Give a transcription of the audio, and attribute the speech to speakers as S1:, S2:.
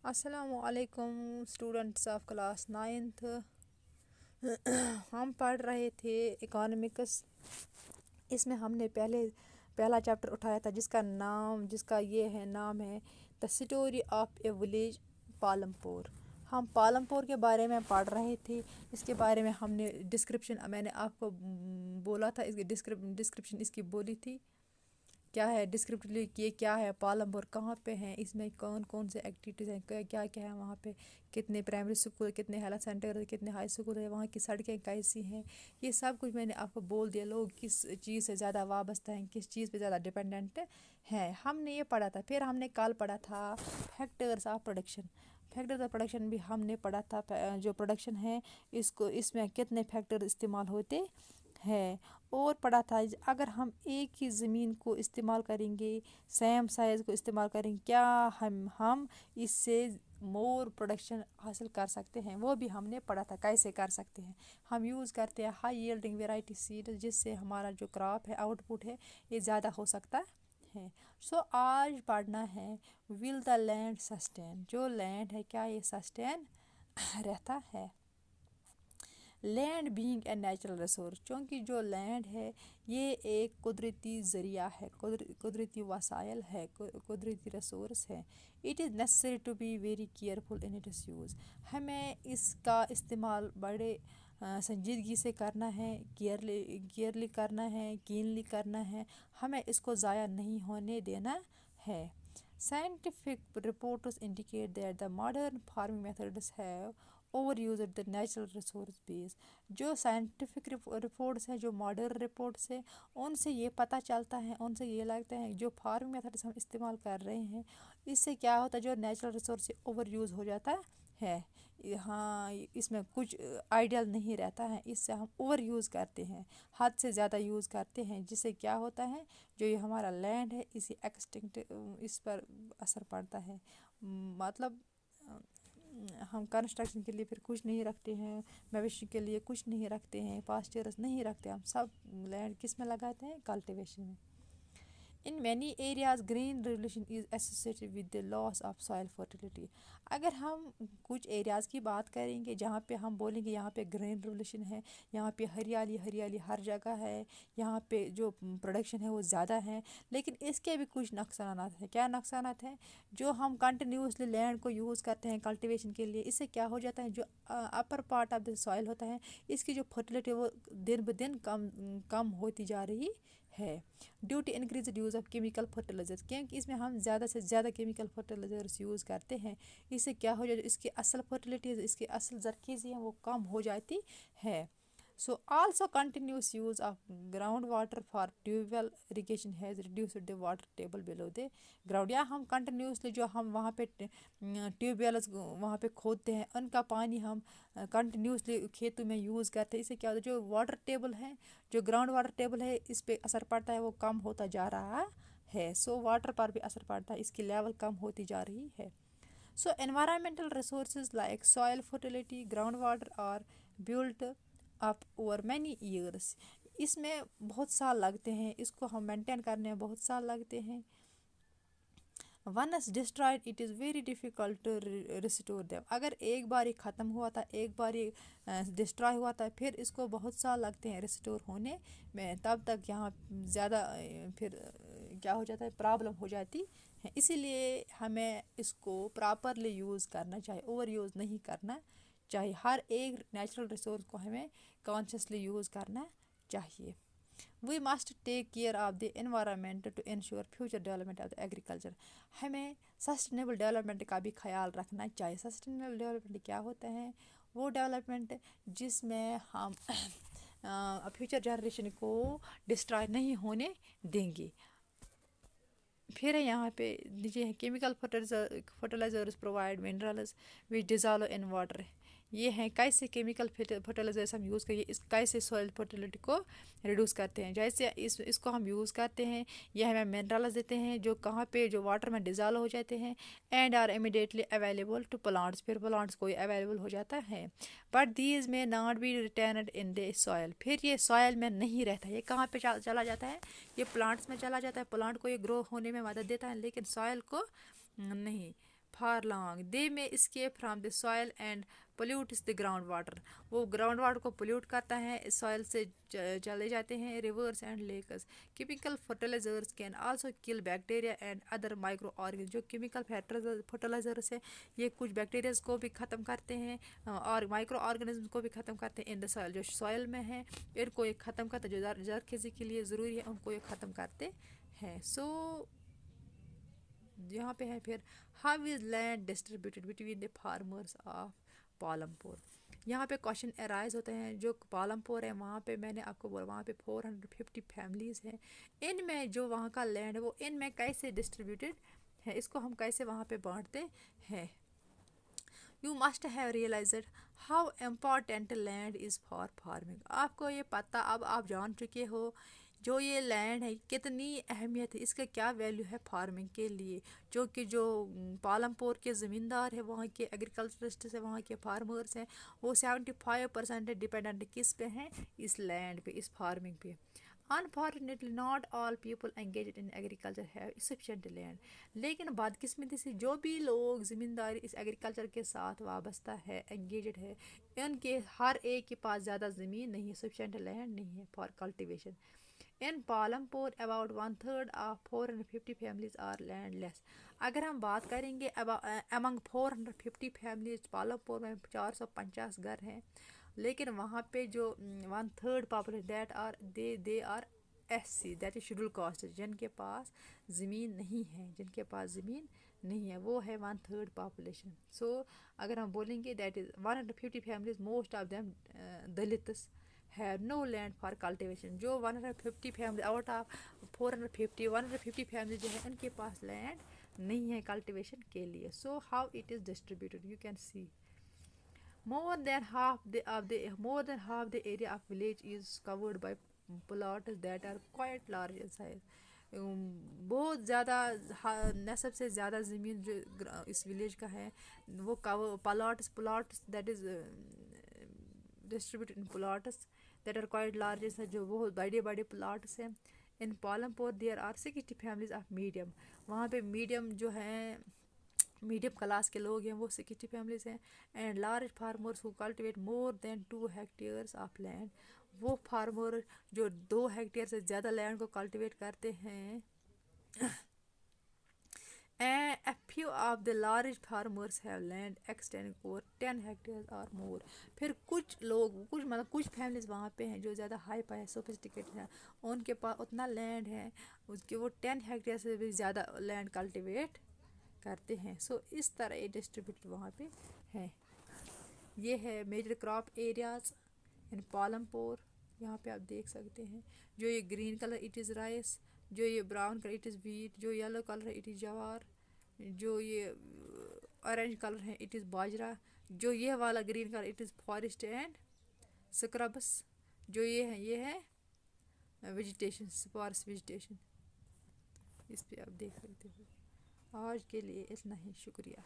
S1: السلام علیکم students of class 9th۔ ہم پڑھ رہے تھے اکانومکس۔ اس میں ہم نے پہلا چیپٹر اٹھایا تھا جس کا نام ہے the story of a village Palampur. ہم پالم پور کے بارے میں پڑھ رہے تھے۔ اس کے بارے میں ہم نے میں نے آپ کو بولا تھا، اس کی ڈسکرپشن اس کی بولی تھی کیا ہے، ڈسکرپٹیولی یہ کیا ہے، پالم پور کہاں پہ ہیں، اس میں کون کون سے ایکٹیویٹیز ہیں، کیا کیا ہے وہاں پہ، کتنے پرائمری اسکول، کتنے ہیلتھ سینٹر، کتنے ہائی اسکول ہے، وہاں کی سڑکیں کیسی ہیں، یہ سب کچھ میں نے آپ کو بول دیا۔ لوگ کس چیز سے زیادہ وابستہ ہیں، کس چیز پہ زیادہ ڈپینڈنٹ ہیں، ہم نے یہ پڑھا تھا۔ پھر ہم نے کل پڑھا تھا فیکٹرز آف پروڈکشن بھی ہم نے پڑھا تھا۔ جو پروڈکشن ہے اس میں کتنے فیکٹر استعمال ہوتے ہے، اور پڑھا تھا اگر ہم ایک ہی زمین کو استعمال کریں گے، سیم سائز کو استعمال کریں گے، کیا ہم اس سے مور پروڈکشن حاصل کر سکتے ہیں، وہ بھی ہم نے پڑھا تھا کیسے کر سکتے ہیں۔ ہم یوز کرتے ہیں ہائی ییلڈنگ ویرائٹی سیڈ، جس سے ہمارا جو کراپ ہے، آؤٹ پٹ ہے، یہ زیادہ ہو سکتا ہے۔ آج پڑھنا ہے ول دا لینڈ سسٹین، جو لینڈ ہے کیا یہ سسٹین رہتا ہے۔ Land being a natural resource, چونکہ جو لینڈ ہے یہ ایک قدرتی ذریعہ ہے، قدرتی وسائل ہے، قدرتی ریسورس ہے۔ It is necessary to be very careful in its use, ہمیں اس کا استعمال بڑے سنجیدگی سے کرنا ہے، کیئرلی کرنا ہے، کینلی کرنا ہے، ہمیں اس کو ضائع نہیں ہونے دینا ہے۔ Scientific reports indicate that the modern farming methods have overused the natural resource base، جو سائنٹیفک رپورٹس ہیں، جو ماڈرن رپورٹس ہیں، ان سے یہ پتہ چلتا ہے، ان سے یہ لگتا ہے جو فارمنگ میتھڈس ہم استعمال کر رہے ہیں، اس سے کیا ہوتا ہے، جو نیچرل ریسورس اوور یوز ہو جاتا ہے۔ ہاں، اس میں کچھ آئیڈیل نہیں رہتا ہے، اس سے ہم اوور یوز کرتے ہیں، حد سے زیادہ یوز کرتے ہیں، جس سے کیا ہوتا ہے، جو یہ ہمارا لینڈ ہے اسی ایکسٹنکٹ اس پر اثر پڑتا ہے۔ مطلب ہم کنسٹرکشن کے لیے پھر کچھ نہیں رکھتے ہیں، مویشی کے لیے کچھ نہیں رکھتے ہیں، پاسچرس نہیں رکھتے، ہم سب لینڈ کس میں لگاتے ہیں، کلٹیویشن میں۔ In many areas green revolution is associated with the loss of soil fertility، اگر ہم کچھ ایریاز کی بات کریں گے جہاں پہ ہم بولیں گے یہاں پہ گرین ریولوشن ہے، یہاں پہ ہریالی ہر جگہ ہے، یہاں پہ جو پروڈکشن ہے وہ زیادہ ہے، لیکن اس کے بھی کچھ نقصانات ہیں۔ کیا نقصانات ہیں؟ جو ہم کنٹینیوسلی لینڈ کو یوز کرتے ہیں کلٹیویشن کے لیے، اس سے کیا ہو جاتا ہے، جو upper part of the soil ہوتا ہے، اس کی جو فرٹیلیٹی وہ دن بدن کم ہوتی جا رہی ہے، due to increased use of chemical fertiliser, کیونکہ اس میں ہم زیادہ سے زیادہ کیمیکل فرٹیلائزرس یوز کرتے ہیں، اس سے کیا ہو جاتا ہے، اس کی اصل فرٹیلیٹی، اس کی اصل زرخیزی ہے وہ کم ہو جاتی ہے۔ Also continuous use of ground water for tube well irrigation has reduced the water table below the ground, یا ہم کنٹینیوسلی جو ہم وہاں پہ ٹیوب ویلز وہاں پہ کھودتے ہیں، ان کا پانی ہم کنٹینیوسلی کھیتوں میں یوز کرتے ہیں، اس سے کیا ہوتا ہے، جو واٹر ٹیبل ہے، جو گراؤنڈ واٹر ٹیبل ہے، اس پہ اثر پڑتا ہے، وہ کم ہوتا جا رہا ہے۔ واٹر پر بھی اثر پڑتا ہے، اس کی لیول کم ہوتی جا رہی ہے۔ Environmental resources like soil fertility, groundwater are built up over many years، اس میں بہت سال لگتے ہیں، اس کو ہم مینٹین کرنے میں بہت سال لگتے ہیں۔ once destroyed it is very difficult to restore them، اگر ایک بار یہ ختم ہوا تھا، ایک بار یہ ڈسٹرائے ہوا تھا، پھر اس کو بہت سال لگتے ہیں ریسٹور ہونے میں، تب تک یہاں زیادہ پھر کیا ہو جاتا ہے، پرابلم ہو جاتی ہے۔ اسی لیے ہمیں اس کو پراپرلی یوز کرنا چاہیے، اوور یوز نہیں کرنا چاہیے، ہر ایک نیچرل ریسورس کو ہمیں کانشیسلی یوز کرنا چاہیے۔ We must take care of the environment to ensure future development of the agriculture, ہمیں سسٹینیبل ڈیولپمنٹ کا بھی خیال رکھنا چاہیے۔ سسٹینیبل ڈیولپمنٹ کیا ہوتا ہے؟ وہ ڈیولپمنٹ جس میں ہم فیوچر جنریشن کو ڈسٹرائے نہیں ہونے دیں گے۔ پھر یہاں پہ نیچے ہے chemical fertilisers provide minerals which dissolve in water, یہ ہیں کیسے کیمیکل فرٹیلائزرز ہم یوز کریے، اس کیسے سوئل فرٹیلیٹی کو ریڈیوس کرتے ہیں، جیسے اس کو ہم یوز کرتے ہیں، یہ ہمیں منرلز دیتے ہیں جو کہاں پہ جو واٹر میں ڈیزالو ہو جاتے ہیں، and are immediately available to plants, پھر پلانٹس کو اویلیبل ہو جاتا ہے، but these may not be retained in the soil, پھر یہ سوائل میں نہیں رہتا، یہ کہاں پہ چلا جاتا ہے، یہ پلانٹس میں چلا جاتا ہے، پلانٹ کو یہ گرو ہونے میں مدد دیتا ہے، لیکن سوائل کو نہیں۔ For long they may escape from the soil and pollutes the ground water. وہ گراؤنڈ واٹر کو پولیوٹ کرتا ہے, سوائل سے چلے جاتے ہیں. Rivers and lakes chemical fertilisers can also kill bacteria and other micro organ. جو کیمیکل فرٹیلائزرس ہیں یہ کچھ بیکٹیریاز کو بھی ختم کرتے ہیں اور مائکرو آرگنزم کو بھی ختم کرتے ہیں. ان دا سوائل جو سوائل میں ہیں ان کو یہ ختم کرتے جو زرخیزی کے لیے ضروری ہے ان کو یہ ختم کرتے ہیں. سو یہاں پہ ہے پھر how is land distributed between the farmers of Palampur. یہاں پہ کوشچن ارائز ہوتے ہیں. جو پالم پور ہے وہاں پہ میں نے آپ کو بولا وہاں پہ 450 فیملیز ہیں. ان میں جو وہاں کا لینڈ ہے وہ ان میں کیسے ڈسٹریبیوٹیڈ ہے, اس کو ہم کیسے وہاں پہ بانٹتے ہیں. You must have realised how important land is for farming. آپ کو یہ پتہ اب آپ جان چکے ہو جو یہ لینڈ ہے کتنی اہمیت ہے, اس کا کیا ویلیو ہے فارمنگ کے لیے. جو پالم پور کے زمیندار ہیں وہاں کے ایگریکلچرسٹ ہیں وہاں کے فارمرس ہیں وہ 75% ڈپینڈنٹ کس پہ ہیں, اس لینڈ پہ, اس فارمنگ پہ. Unfortunately not all people engaged in agriculture have sufficient land. لیکن بدقسمتی سے جو بھی لوگ زمینداری اس ایگریکلچر کے ساتھ وابستہ ہے انگیجڈ ہے ان کے ہر ایک کے پاس زیادہ زمین نہیں ہے, sufficient land نہیں ہے for cultivation. In Palampur about 1/3 of 450 families are landless. اگر ہم بات کریں گے among 450 families پالمپور میں 450 گھر ہیں لیکن وہاں پہ جو 1/3 population they are SC that is scheduled caste جن کے پاس زمین نہیں ہے, جن کے پاس زمین نہیں ہے وہ ہے 1/3 پاپولیشن. سو اگر ہم بولیں گے that is 150 families most of them Dalits have no land for cultivation. جو 150 فیملی آؤٹ آف 150 فیملی جو ہے ان کے پاس لینڈ نہیں ہے کلٹیویشن کے لیے. So how it is distributed you can see more than half the area of village is covered by plots that are quite large in size. بہت زیادہ نصب سے زیادہ زمین جو اس ولیج کا ہے وہ plots that is distributed in plots that are quite large ہیں جو بہت بڑے بڑے پلاٹس ہیں. In Palampur there are 60 families of medium. وہاں پہ میڈیم جو ہیں میڈیم کلاس کے لوگ ہیں وہ 60 فیملیز ہیں. And large farmers who cultivate more than 2 hectares of land. وہ فارمر جو 2 ہیکٹیئر سے زیادہ لینڈ کو کلٹیویٹ کرتے ہیں. A few of the large farmers have land extending over 10 hectares or more. پھر کچھ فیملیز وہاں پہ ہیں جو زیادہ ہائی پائی سوفسٹیکیٹڈ ہیں ان کے پاس اتنا لینڈ ہے اس کے وہ 10 ہیکٹیئر سے بھی زیادہ لینڈ کلٹیویٹ کرتے ہیں. سو اس طرح یہ ڈسٹریبیوٹ وہاں پہ ہے. یہ ہے major crop areas in Palampur. یہاں پہ آپ دیکھ سکتے ہیں جو یہ green colour it is rice, جو یہ brown colour it is wheat, جو یلو کلر ہے اٹ از جوار, جو یہ اورنج کلر ہے اٹ از باجرا, جو یہ والا green colour it is forest and scrubs, جو یہ ہے ویجیٹیشن سپارس ویجیٹیشن. اس پہ آپ دیکھ سکتے ہو. آج کے لیے اتنا ہی, شکریہ.